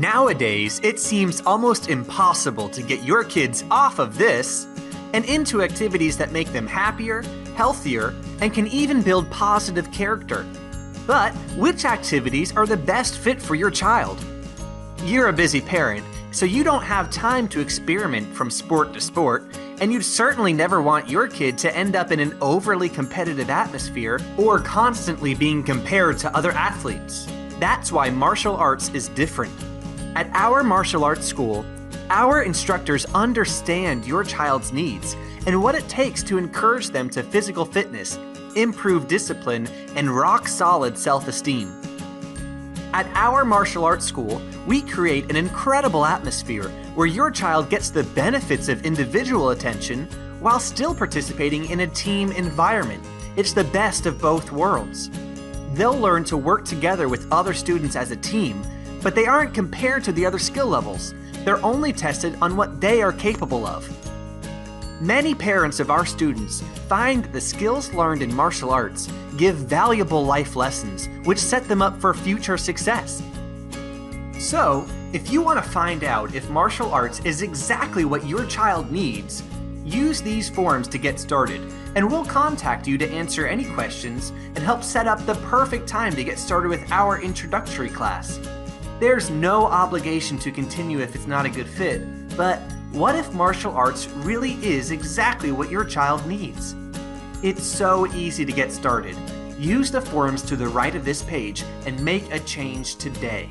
Nowadays, it seems almost impossible to get your kids off of this and into activities that make them happier, healthier, and can even build positive character. But which activities are the best fit for your child? You're a busy parent, so you don't have time to experiment from sport to sport, and you'd certainly never want your kid to end up in an overly competitive atmosphere or constantly being compared to other athletes. That's why martial arts is different. At our martial arts school, our instructors understand your child's needs and what it takes to encourage them to physical fitness, improve discipline, and rock-solid self-esteem. At our martial arts school, we create an incredible atmosphere where your child gets the benefits of individual attention while still participating in a team environment. It's the best of both worlds. They'll learn to work together with other students as a team, but they aren't compared to the other skill levels. They're only tested on what they are capable of. Many parents of our students find that the skills learned in martial arts give valuable life lessons, which set them up for future success. So, if you want to find out if martial arts is exactly what your child needs, use these forms to get started, and we'll contact you to answer any questions and help set up the perfect time to get started with our introductory class. There's no obligation to continue if it's not a good fit, but what if martial arts really is exactly what your child needs? It's so easy to get started. Use the forms to the right of this page and make a change today.